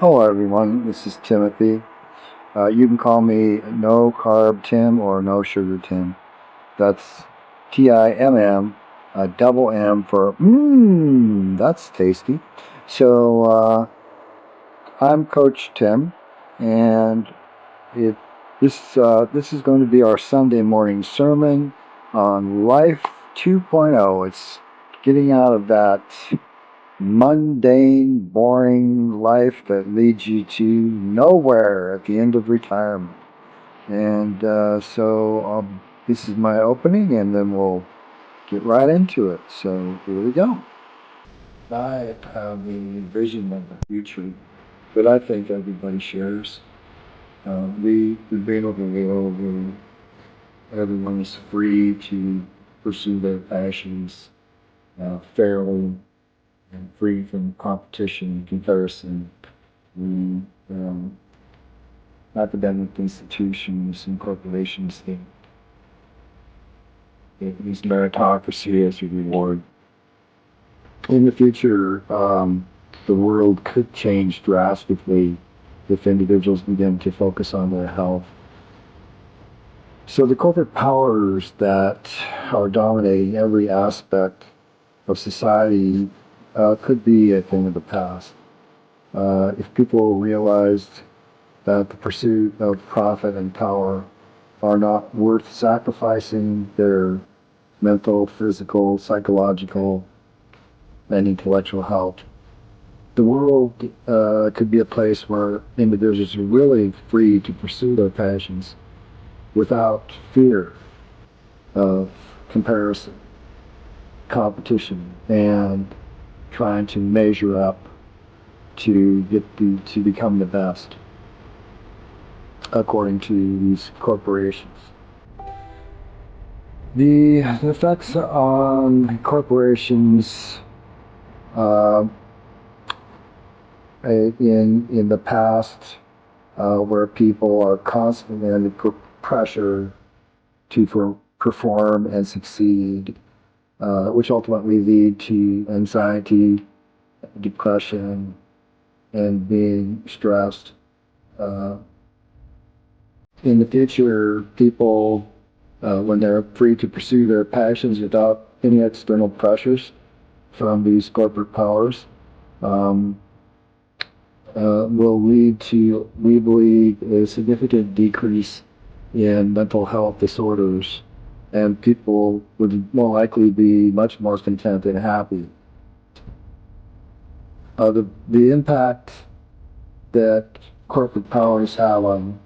Hello, everyone. This is Timothy. You can call me No Carb Tim or No Sugar Tim. That's TIMM, double M for that's tasty. So I'm Coach Tim, and it this is going to be our Sunday morning sermon on Life 2.0. It's getting out of that mundane, boring life that leads you to nowhere at the end of retirement. And this is my opening, and then we'll get right into it. So here we go. I have a vision of the future that I think everybody shares. We've been over the world where everyone is free to pursue their passions fairly and free from competition and comparison. We, academic institutions and corporations that use meritocracy as a reward. In the future, the world could change drastically if individuals begin to focus on their health. So the corporate powers that are dominating every aspect of society could be a thing of the past. If people realized that the pursuit of profit and power are not worth sacrificing their mental, physical, psychological, and intellectual health. The world could be a place where individuals are really free to pursue their passions without fear of comparison, competition, and trying to measure up to become the best according to these corporations. The effects on corporations uh, in the past, where people are constantly under pressure to perform and succeed, which ultimately lead to anxiety, depression, and being stressed. Uh, in the future, people, when they're free to pursue their passions without any external pressures from these corporate powers, um, will lead to, we believe, a significant decrease in mental health disorders, and people would more likely be much more content and happy. The impact that corporate powers have on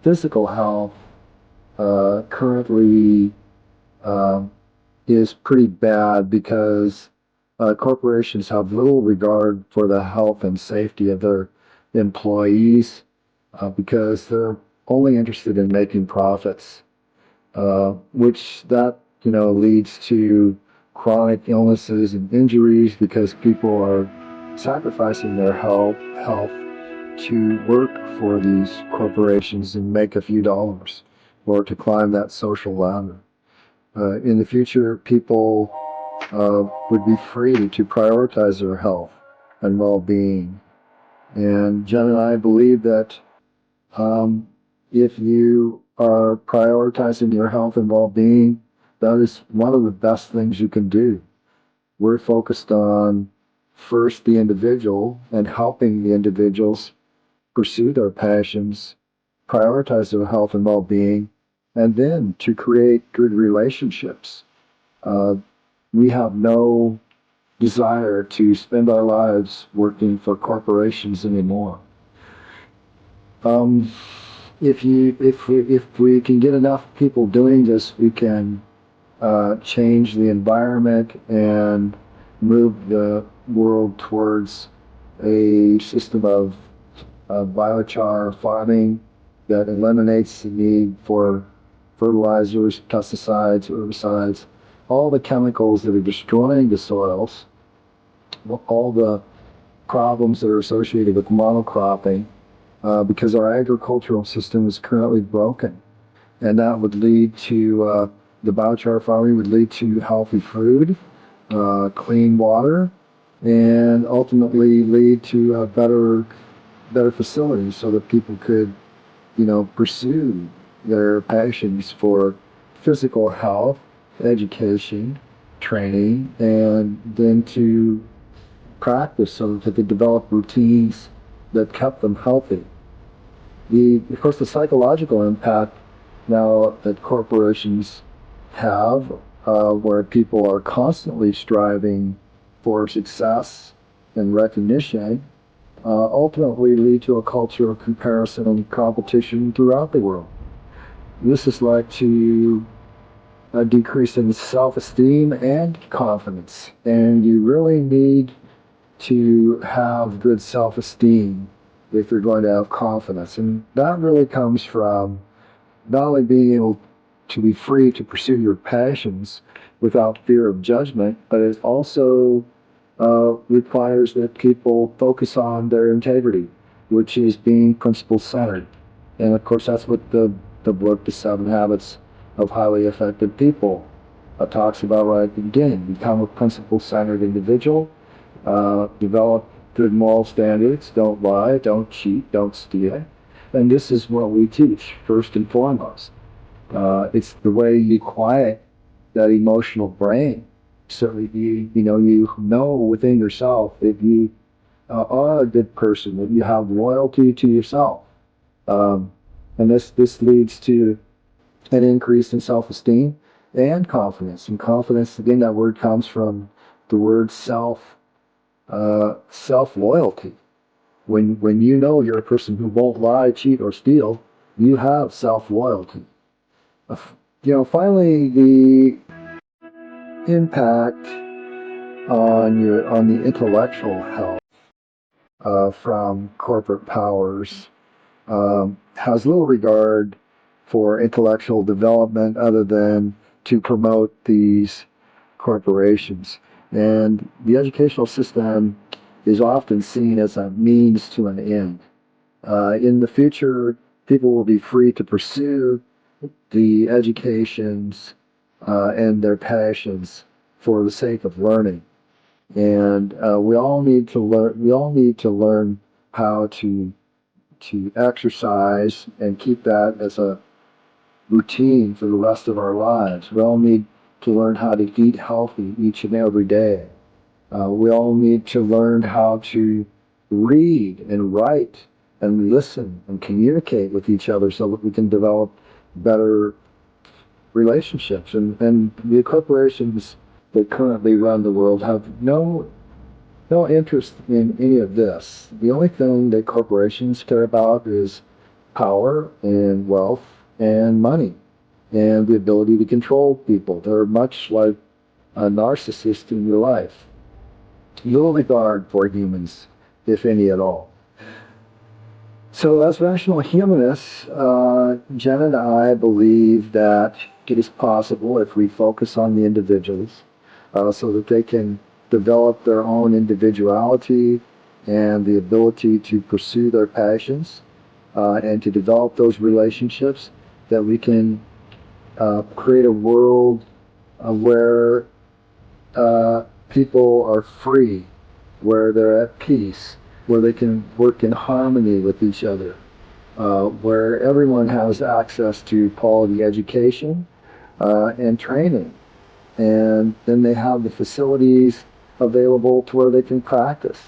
physical health currently um, is pretty bad because corporations have little regard for the health and safety of their employees because they're only interested in making profits, which that leads to chronic illnesses and injuries because people are sacrificing their health to work for these corporations and make a few dollars or to climb that social ladder. In the future, people would be free to prioritize their health and well-being. And Jen and I believe that um, if you are prioritizing your health and well-being, that is one of the best things you can do. We're focused on first the individual and helping the individuals pursue their passions, prioritize their health and well-being, and then to create good relationships. Uh, we have no desire to spend our lives working for corporations anymore. Um, if we can get enough people doing this, we can change the environment and move the world towards a system of biochar farming that eliminates the need for fertilizers, pesticides, herbicides, all the chemicals that are destroying the soils, all the problems that are associated with monocropping, because our agricultural system is currently broken. And that would lead to, the biochar farming would lead to healthy food, clean water, and ultimately lead to a better better facilities so that people could, pursue their passions for physical health, education, training, and then to practice so that they could develop routines that kept them healthy. Of course, the psychological impact now that corporations have, where people are constantly striving for success and recognition, ultimately lead to a culture of comparison and competition throughout the world. This has led to a decrease in self-esteem and confidence, and you really need to have good self-esteem if you're going to have confidence. And that really comes from not only being able to be free to pursue your passions without fear of judgment, but it also requires that people focus on their integrity, which is being principle centered. And of course, that's what the book, The Seven Habits of Highly Effective People, talks about right at the beginning. Become a principle centered individual, develop good moral standards, don't lie, don't cheat, don't steal. And this is what we teach first and foremost. It's the way you quiet that emotional brain so that you know within yourself that you are a good person, that you have loyalty to yourself. Um, and this leads to an increase in self-esteem and confidence. And confidence, again, that word comes from the word self-loyalty. When you know you're a person who won't lie, cheat, or steal, you have self-loyalty. Finally, the impact on the intellectual health from corporate powers has little regard for intellectual development other than to promote these corporations. And the educational system is often seen as a means to an end. In the future, people will be free to pursue the educations and their passions for the sake of learning. And we all need to learn. We all need to learn how to exercise and keep that as a routine for the rest of our lives. We all need to learn how to eat healthy each and every day. We all need to learn how to read and write and listen and communicate with each other so that we can develop better relationships. And the corporations that currently run the world have no interest in any of this. The only thing that corporations care about is power and wealth and money and the ability to control people. They're much like a narcissist in your life. Little regard for humans, if any at all. So, as rational humanists, Jen and I believe that it is possible if we focus on the individuals so that they can develop their own individuality and the ability to pursue their passions and to develop those relationships, that we can create a world where people are free, where they're at peace, where they can work in harmony with each other, where everyone has access to quality education and training. And then they have the facilities available to where they can practice.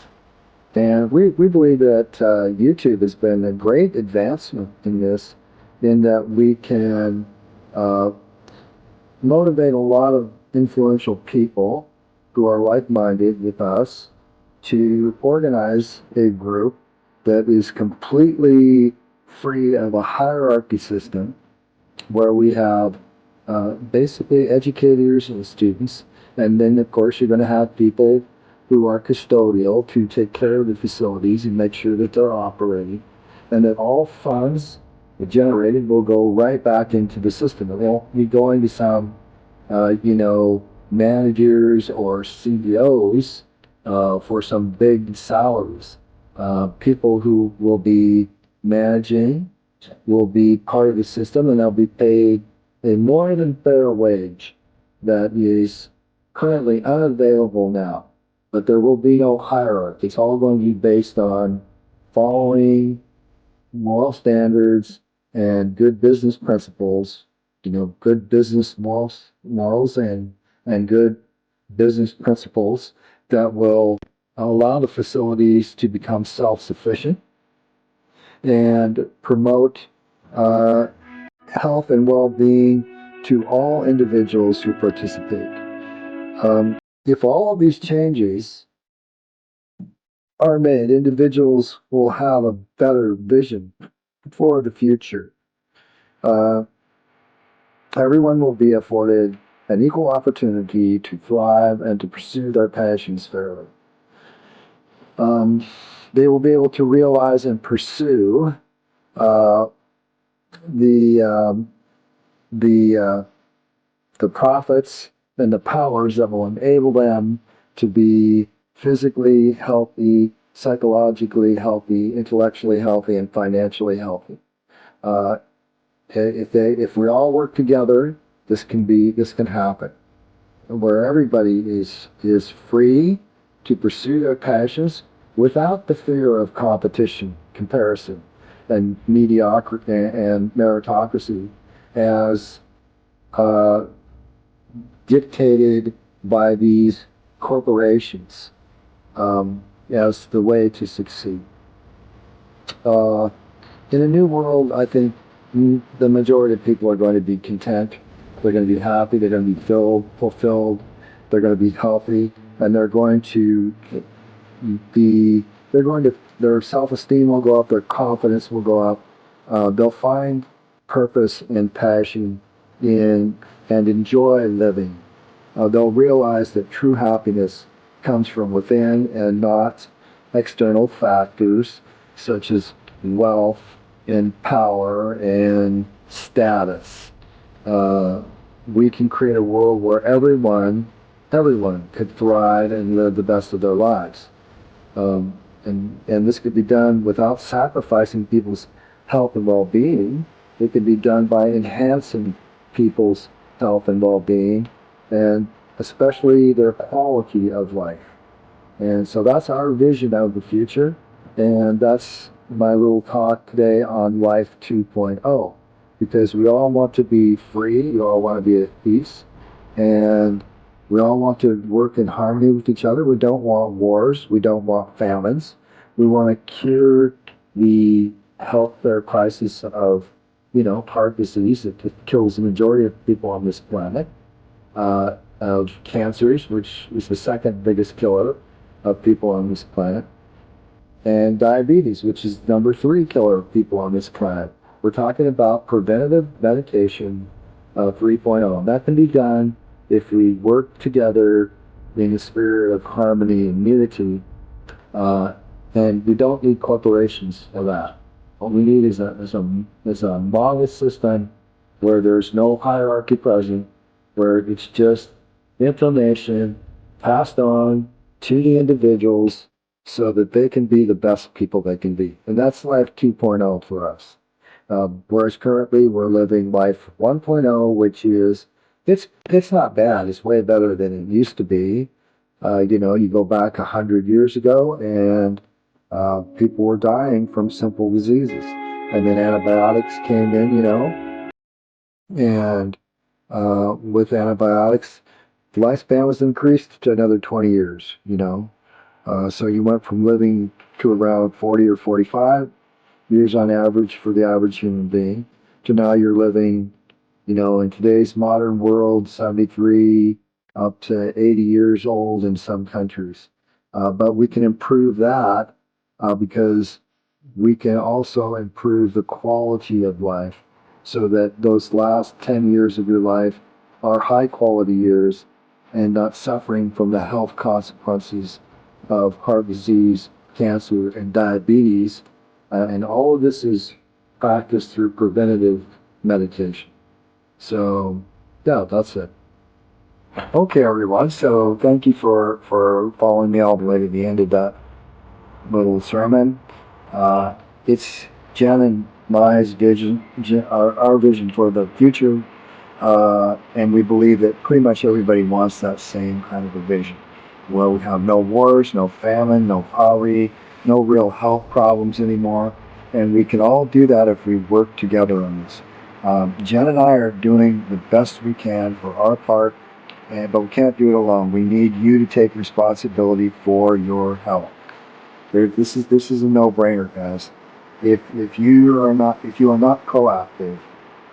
And we believe that YouTube has been a great advancement in this, in that we can uh, motivate a lot of influential people who are like-minded with us to organize a group that is completely free of a hierarchy system where we have basically educators and students, and then of course you're going to have people who are custodial to take care of the facilities and make sure that they're operating, and that all funds generated will go right back into the system. It won't be going to some, managers or CEOs for some big salaries. People who will be managing will be part of the system, and they'll be paid a more than fair wage that is currently unavailable now. But there will be no hierarchy. It's all going to be based on following moral standards and good business principles, good business morals and good business principles that will allow the facilities to become self-sufficient and promote uh, health and well-being to all individuals who participate. If all of these changes are made, individuals will have a better vision for the future. Uh, Everyone will be afforded an equal opportunity to thrive and to pursue their passions fairly. Um, they will be able to realize and pursue uh, the um, the the profits and the powers that will enable them to be physically healthy, psychologically healthy, intellectually healthy, and financially healthy. Uh, if we all work together, this can happen, where everybody is free to pursue their passions without the fear of competition, comparison, and mediocrity and meritocracy as uh, dictated by these corporations as the way to succeed. Uh, in a new world, I think the majority of people are going to be content. They're going to be happy. They're going to be fulfilled. They're going to be healthy, and they're going to be. They're going to. Their self-esteem will go up. Their confidence will go up. They'll find purpose and passion in and enjoy living. They'll realize that true happiness comes from within and not external factors such as wealth and power and status. Uh, we can create a world where everyone could thrive and live the best of their lives. And this could be done without sacrificing people's health and well-being. It could be done by enhancing people's health and well-being, and especially their quality of life. And so that's our vision of the future. And that's my little talk today on Life 2.0. Because we all want to be free, we all want to be at peace, and we all want to work in harmony with each other. We don't want wars, we don't want famines. We want to cure the healthcare crisis of, heart disease that kills the majority of people on this planet, of cancers, which is the second biggest killer of people on this planet, and diabetes, which is number three killer of people on this planet. We're talking about preventative medication 3.0. That can be done if we work together in a spirit of harmony and unity, and we don't need corporations for that. What we need is a model system where there's no hierarchy present, where it's just information passed on to the individuals so that they can be the best people they can be. And that's Life 2.0 for us. Whereas currently we're living Life 1.0, which is, it's not bad. It's way better than it used to be. You go back 100 years ago and people were dying from simple diseases. And then antibiotics came in, and with antibiotics, the lifespan was increased to another 20 years. So you went from living to around 40 or 45 years on average for the average human being to now you're living, in today's modern world, 73 up to 80 years old in some countries. But we can improve that because we can also improve the quality of life so that those last 10 years of your life are high quality years and not suffering from the health consequences of heart disease, cancer, and diabetes. And all of this is practiced through preventative meditation. So, yeah, that's it. Okay, everyone. So, thank you for following me all the way to the end of that little sermon. It's Jen and my vision, our vision for the future, and we believe that pretty much everybody wants that same kind of a vision, where we have no wars, no famine, no poverty, no real health problems anymore. And we can all do that if we work together on this. Jen and I are doing the best we can for our part, but we can't do it alone. We need you to take responsibility for your health. This is a no-brainer, guys. If you are not proactive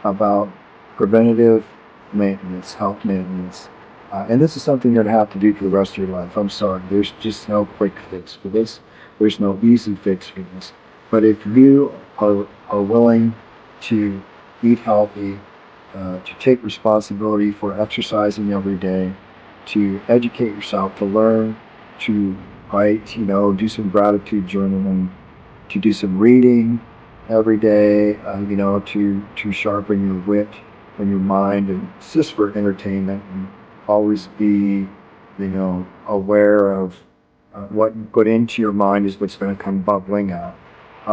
about preventative maintenance, health maintenance, and this is something you're gonna have to do for the rest of your life. I'm sorry, there's just no quick fix for this. There's no easy fix for this. But if you are willing to eat healthy, to take responsibility for exercising every day, to educate yourself, to learn, to write, do some gratitude journaling, to do some reading every day, to sharpen your wit and your mind, and it's just for entertainment, and always be, aware of what you put into your mind is what's going to come bubbling out.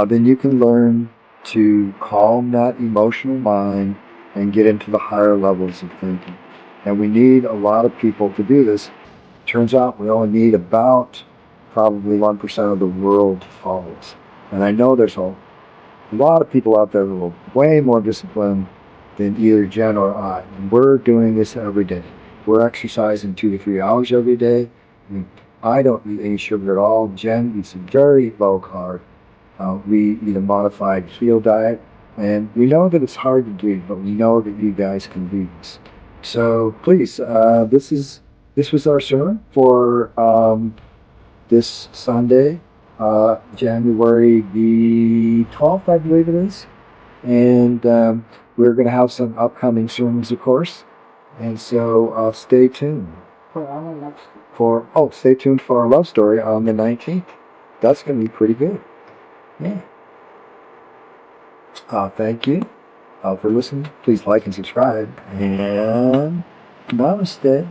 Then you can learn to calm that emotional mind and get into the higher levels of thinking. And we need a lot of people to do this. Turns out we only need about probably 1% of the world to follow us. And I know there's a lot of people out there who are way more disciplined than either Jen or I. And we're doing this every day. We're exercising 2 to 3 hours every day. I don't eat any sugar at all. Jen eats a very low carb. We eat a modified keto diet. And we know that it's hard to do, but we know that you guys can do this. So please, this was our sermon for this Sunday, January the 12th, I believe it is. And we're going to have some upcoming sermons, of course. And so stay tuned stay tuned for our love story on the 19th. That's going to be pretty good. Yeah. Thank you for listening. Please like and subscribe. And namaste.